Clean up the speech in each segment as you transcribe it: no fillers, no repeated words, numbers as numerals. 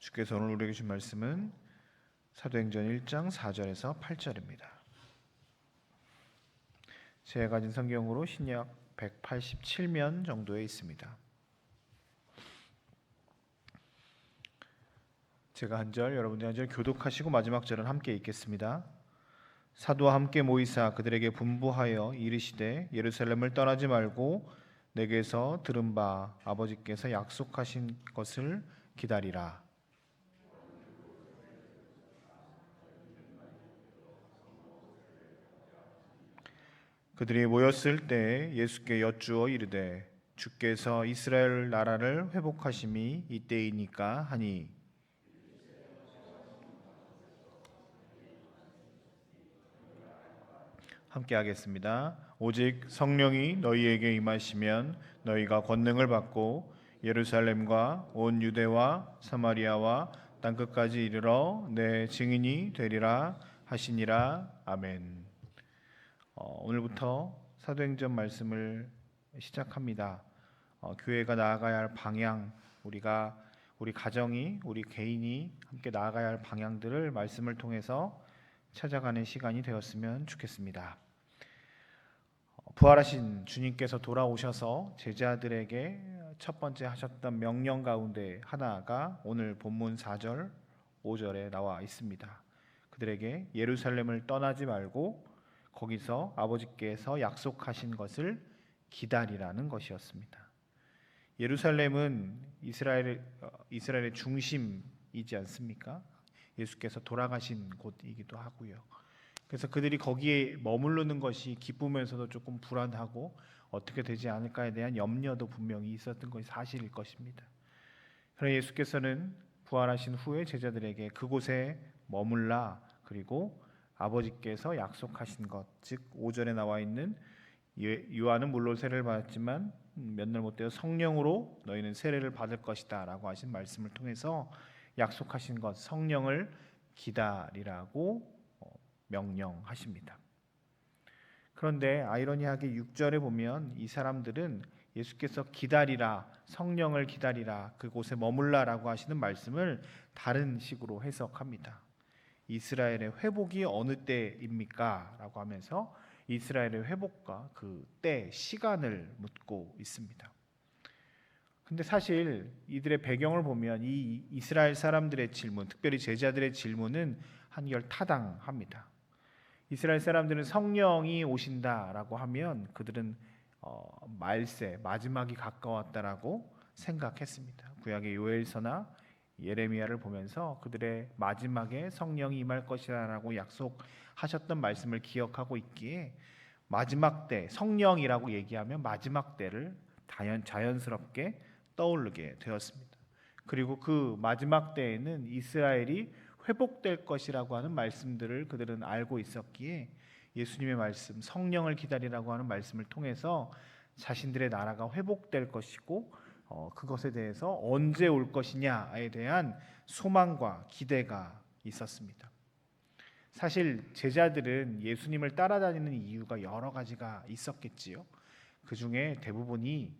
주께서 오늘 우리에게 주신 말씀은 사도행전 1장 4절에서 8절입니다. 제가 가진 성경으로 신약 187면 정도에 있습니다. 제가 한 절, 여러분들이 한 절 교독하시고 마지막 절은 함께 읽겠습니다. 사도와 함께 모이사 그들에게 분부하여 이르시되 예루살렘을 떠나지 말고 내게서 들은 바 아버지께서 약속하신 것을 기다리라. 그들이 모였을 때 예수께 여쭈어 이르되 주께서 이스라엘 나라를 회복하심이 이때이니까 하니 함께 하겠습니다. 오직 성령이 너희에게 임하시면 너희가 권능을 받고 예루살렘과 온 유대와 사마리아와 땅끝까지 이르러 내 증인이 되리라 하시니라. 아멘. 오늘부터 사도행전 말씀을 시작합니다. 교회가 나아가야 할 방향, 우리 가정이, 우리 개인이 함께 나아가야 할 방향들을 말씀을 통해서 찾아가는 시간이 되었으면 좋겠습니다. 부활하신 주님께서 돌아오셔서 제자들에게 첫 번째 하셨던 명령 가운데 하나가 오늘 본문 4절, 5절에 나와 있습니다. 그들에게 예루살렘을 떠나지 말고 거기서 아버지께서 약속하신 것을 기다리라는 것이었습니다. 예루살렘은 이스라엘의 중심이지 않습니까? 예수께서 돌아가신 곳이기도 하고요. 그래서 그들이 거기에 머무르는 것이 기쁘면서도 조금 불안하고 어떻게 되지 않을까에 대한 염려도 분명히 있었던 것이 사실일 것입니다. 그러나 예수께서는 부활하신 후에 제자들에게 그곳에 머물라, 그리고 아버지께서 약속하신 것, 즉 5절에 나와 있는 요한은 물론 세례를 받았지만 몇 날 못 되어 성령으로 너희는 세례를 받을 것이다 라고 하신 말씀을 통해서 약속하신 것, 성령을 기다리라고 명령하십니다. 그런데 아이러니하게 6절에 보면 이 사람들은 예수께서 기다리라, 성령을 기다리라, 그곳에 머물라라고 하시는 말씀을 다른 식으로 해석합니다. 이스라엘의 회복이 어느 때입니까? 라고 하면서 이스라엘의 회복과 그 때, 시간을 묻고 있습니다. 근데 사실 이들의 배경을 보면 이 이스라엘 사람들의 질문, 특별히 제자들의 질문은 한결 타당합니다. 이스라엘 사람들은 성령이 오신다라고 하면 그들은 말세, 마지막이 가까웠다라고 생각했습니다. 구약의 요엘서나 예레미야를 보면서 그들의 마지막에 성령이 임할 것이라고 약속하셨던 말씀을 기억하고 있기에 마지막 때, 성령이라고 얘기하면 마지막 때를 자연스럽게 떠오르게 되었습니다. 그리고 그 마지막 때에는 이스라엘이 회복될 것이라고 하는 말씀들을 그들은 알고 있었기에 예수님의 말씀, 성령을 기다리라고 하는 말씀을 통해서 자신들의 나라가 회복될 것이고 그것에 대해서 언제 올 것이냐에 대한 소망과 기대가 있었습니다. 사실 제자들은 예수님을 따라다니는 이유가 여러 가지가 있었겠지요. 그 중에 대부분이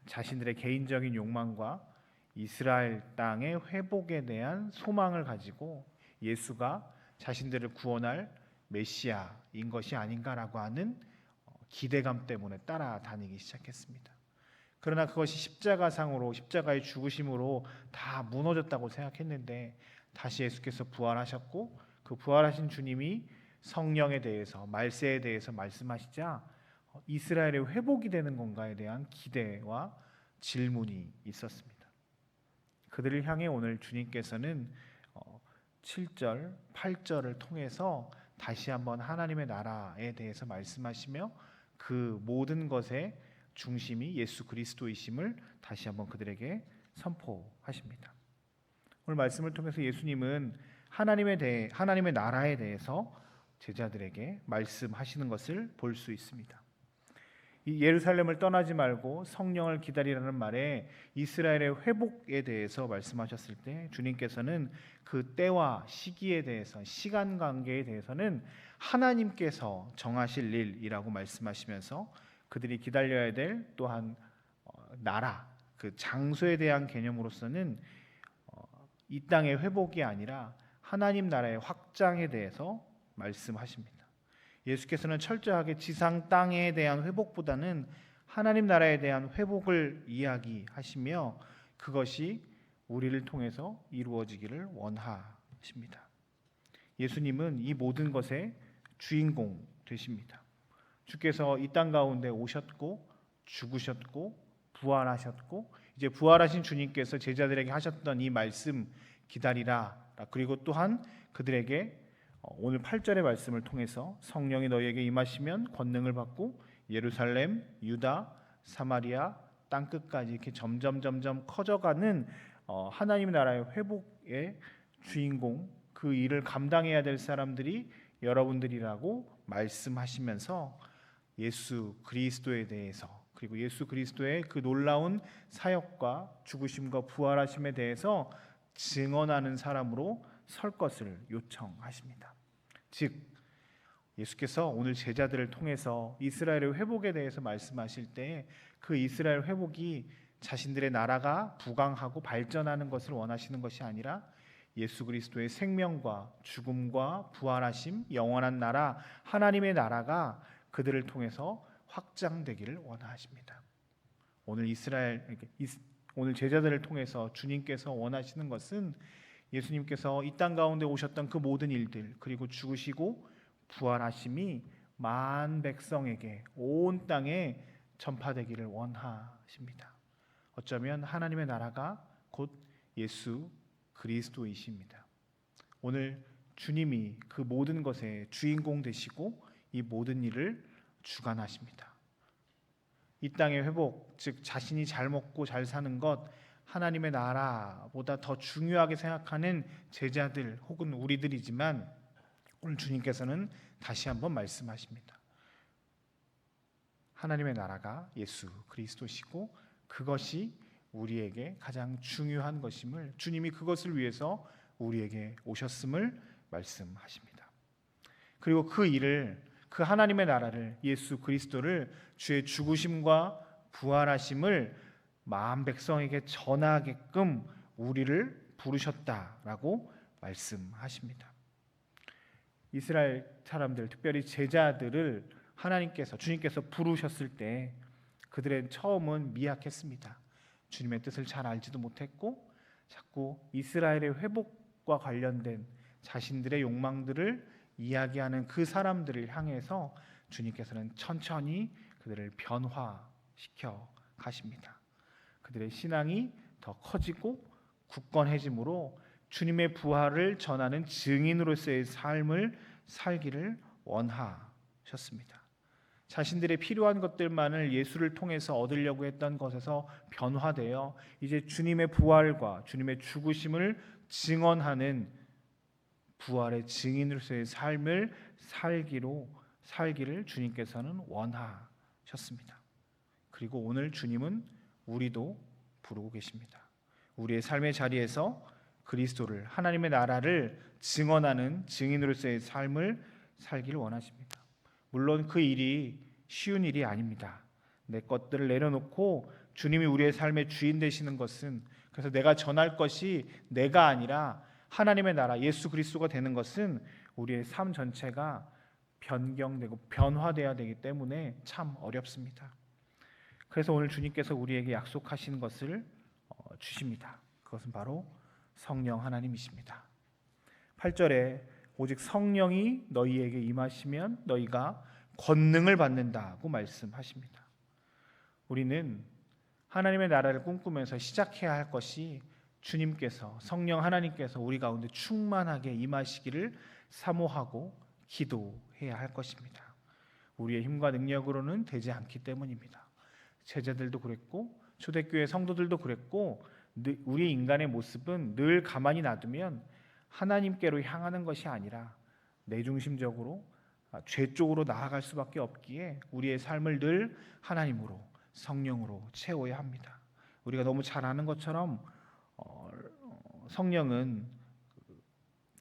자신들의 개인적인 욕망과 이스라엘 땅의 회복에 대한 소망을 가지고 예수가 자신들을 구원할 메시아인 것이 아닌가라고 하는 기대감 때문에 따라다니기 시작했습니다. 그러나 그것이 십자가상으로, 십자가의 죽으심으로 다 무너졌다고 생각했는데 다시 예수께서 부활하셨고 그 부활하신 주님이 성령에 대해서, 말세에 대해서 말씀하시자 이스라엘의 회복이 되는 건가에 대한 기대와 질문이 있었습니다. 그들을 향해 오늘 주님께서는 7절, 8절을 통해서 다시 한번 하나님의 나라에 대해서 말씀하시며 그 모든 것의 중심이 예수 그리스도이심을 다시 한번 그들에게 선포하십니다. 오늘 말씀을 통해서 예수님은 하나님의 나라에 대해서 제자들에게 말씀하시는 것을 볼 수 있습니다. 이 예루살렘을 떠나지 말고 성령을 기다리라는 말에 이스라엘의 회복에 대해서 말씀하셨을 때 주님께서는 그 때와 시기에 대해서, 시간 관계에 대해서는 하나님께서 정하실 일이라고 말씀하시면서 그들이 기다려야 될 또한 나라, 그 장소에 대한 개념으로서는 이 땅의 회복이 아니라 하나님 나라의 확장에 대해서 말씀하십니다. 예수께서는 철저하게 지상 땅에 대한 회복보다는 하나님 나라에 대한 회복을 이야기하시며 그것이 우리를 통해서 이루어지기를 원하십니다. 예수님은 이 모든 것의 주인공 되십니다. 주께서 이 땅 가운데 오셨고 죽으셨고 부활하셨고 이제 부활하신 주님께서 제자들에게 하셨던 이 말씀 기다리라. 그리고 또한 그들에게 오늘 8절의 말씀을 통해서 성령이 너희에게 임하시면 권능을 받고 예루살렘, 유다, 사마리아 땅 끝까지 이렇게 점점 커져가는 하나님 나라의 회복의 주인공, 그 일을 감당해야 될 사람들이 여러분들이라고 말씀하시면서 예수 그리스도에 대해서 그리고 예수 그리스도의 그 놀라운 사역과 죽으심과 부활하심에 대해서 증언하는 사람으로 설 것을 요청하십니다. 즉 예수께서 오늘 제자들을 통해서 이스라엘의 회복에 대해서 말씀하실 때 그 이스라엘 회복이 자신들의 나라가 부강하고 발전하는 것을 원하시는 것이 아니라 예수 그리스도의 생명과 죽음과 부활하심, 영원한 나라, 하나님의 나라가 그들을 통해서 확장되기를 원하십니다. 오늘 제자들을 통해서 주님께서 원하시는 것은 예수님께서 이 땅 가운데 오셨던 그 모든 일들, 그리고 죽으시고 부활하심이 만 백성에게 온 땅에 전파되기를 원하십니다. 어쩌면 하나님의 나라가 곧 예수 그리스도이십니다. 오늘 주님이 그 모든 것의 주인공 되시고 이 모든 일을 주관하십니다. 이 땅의 회복, 즉 자신이 잘 먹고 잘 사는 것, 하나님의 나라보다 더 중요하게 생각하는 제자들 혹은 우리들이지만 오늘 주님께서는 다시 한번 말씀하십니다. 하나님의 나라가 예수 그리스도시고 그것이 우리에게 가장 중요한 것임을, 주님이 그것을 위해서 우리에게 오셨음을 말씀하십니다. 그리고 그 일을, 그 하나님의 나라를, 예수 그리스도를, 주의 죽으심과 부활하심을 마음 백성에게 전하게끔 우리를 부르셨다라고 말씀하십니다. 이스라엘 사람들, 특별히 제자들을 주님께서 부르셨을 때 그들의 처음은 미약했습니다. 주님의 뜻을 잘 알지도 못했고 자꾸 이스라엘의 회복과 관련된 자신들의 욕망들을 이야기하는 그 사람들을 향해서 주님께서는 천천히 그들을 변화시켜 가십니다. 그들의 신앙이 더 커지고 굳건해짐으로 주님의 부활을 전하는 증인으로서의 삶을 살기를 원하셨습니다. 자신들의 필요한 것들만을 예수를 통해서 얻으려고 했던 것에서 변화되어 이제 주님의 부활과 주님의 죽으심을 증언하는 부활의 증인으로서의 삶을 살기를 주님께서는 원하셨습니다. 그리고 오늘 주님은 우리도 부르고 계십니다. 우리의 삶의 자리에서 그리스도를, 하나님의 나라를 증언하는 증인으로서의 삶을 살기를 원하십니다. 물론 그 일이 쉬운 일이 아닙니다. 내 것들을 내려놓고 주님이 우리의 삶의 주인 되시는 것은, 그래서 내가 전할 것이 내가 아니라 하나님의 나라 예수 그리스도가 되는 것은 우리의 삶 전체가 변경되고 변화되어야 되기 때문에 참 어렵습니다. 그래서 오늘 주님께서 우리에게 약속하시는 것을 주십니다. 그것은 바로 성령 하나님이십니다. 8절에 오직 성령이 너희에게 임하시면 너희가 권능을 받는다고 말씀하십니다. 우리는 하나님의 나라를 꿈꾸면서 시작해야 할 것이 주님께서, 성령 하나님께서 우리 가운데 충만하게 임하시기를 사모하고 기도해야 할 것입니다. 우리의 힘과 능력으로는 되지 않기 때문입니다. 제자들도 그랬고 초대교회 성도들도 그랬고 우리 인간의 모습은 늘 가만히 놔두면 하나님께로 향하는 것이 아니라 내중심적으로 죄 쪽으로 나아갈 수밖에 없기에 우리의 삶을 늘 하나님으로, 성령으로 채워야 합니다. 우리가 너무 잘 아는 것처럼 성령은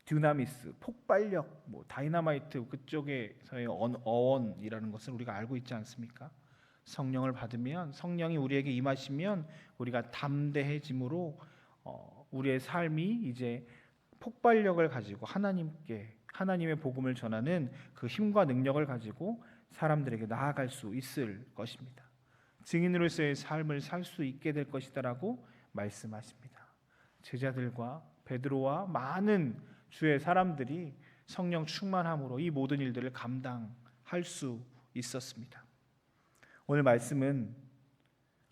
듀나미스, 폭발력, 다이너마이트 그쪽에서의 어원이라는 것을 우리가 알고 있지 않습니까? 성령을 받으면, 성령이 우리에게 임하시면 우리가 담대해짐으로 우리의 삶이 이제 폭발력을 가지고 하나님의 복음을 전하는 그 힘과 능력을 가지고 사람들에게 나아갈 수 있을 것입니다. 증인으로서의 삶을 살 수 있게 될 것이다라고 말씀하십니다. 제자들과 베드로와 많은 주의 사람들이 성령 충만함으로 이 모든 일들을 감당할 수 있었습니다. 오늘 말씀은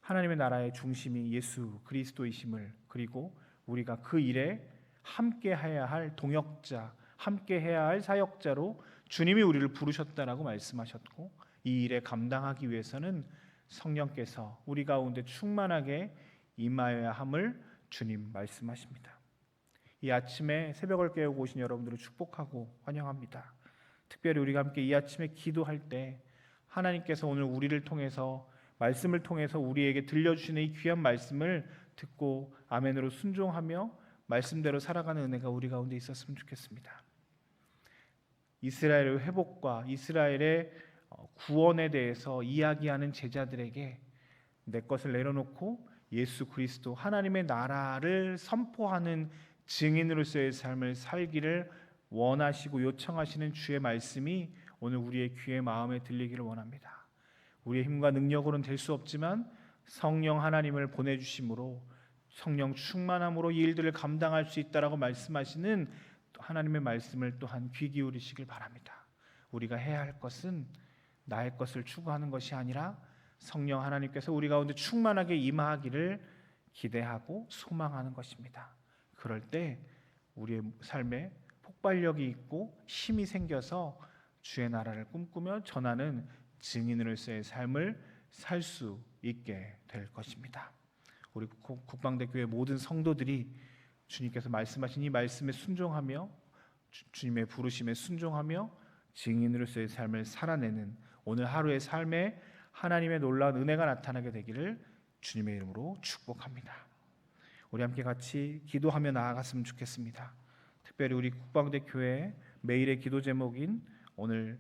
하나님의 나라의 중심이 예수 그리스도이심을, 그리고 우리가 그 일에 함께 해야 할 동역자, 함께 해야 할 사역자로 주님이 우리를 부르셨다라고 말씀하셨고, 이 일에 감당하기 위해서는 성령께서 우리 가운데 충만하게 임하여야 함을 주님 말씀하십니다. 이 아침에 새벽을 깨우고 오신 여러분들을 축복하고 환영합니다. 특별히 우리가 함께 이 아침에 기도할 때 하나님께서 오늘 우리를 통해서, 말씀을 통해서 우리에게 들려주시는 이 귀한 말씀을 듣고 아멘으로 순종하며 말씀대로 살아가는 은혜가 우리 가운데 있었으면 좋겠습니다. 이스라엘의 회복과 이스라엘의 구원에 대해서 이야기하는 제자들에게 내 것을 내려놓고 예수 그리스도 하나님의 나라를 선포하는 증인으로서의 삶을 살기를 원하시고 요청하시는 주의 말씀이 오늘 우리의 귀에 마음에 들리기를 원합니다. 우리의 힘과 능력으로는 될 수 없지만 성령 하나님을 보내주심으로, 성령 충만함으로 이 일들을 감당할 수 있다라고 말씀하시는 하나님의 말씀을 또한 귀 기울이시길 바랍니다. 우리가 해야 할 것은 나의 것을 추구하는 것이 아니라 성령 하나님께서 우리 가운데 충만하게 임하기를 기대하고 소망하는 것입니다. 그럴 때 우리의 삶에 폭발력이 있고 힘이 생겨서 주의 나라를 꿈꾸며 전하는 증인으로서의 삶을 살 수 있게 될 것입니다. 우리 국방대 교회 모든 성도들이 주님께서 말씀하신 이 말씀에 순종하며 주님의 부르심에 순종하며 증인으로서의 삶을 살아내는 오늘 하루의 삶에 하나님의 놀라운 은혜가 나타나게 되기를 주님의 이름으로 축복합니다. 우리 함께 같이 기도하며 나아갔으면 좋겠습니다. 특별히 우리 국방대 교회 매일의 기도 제목인 오늘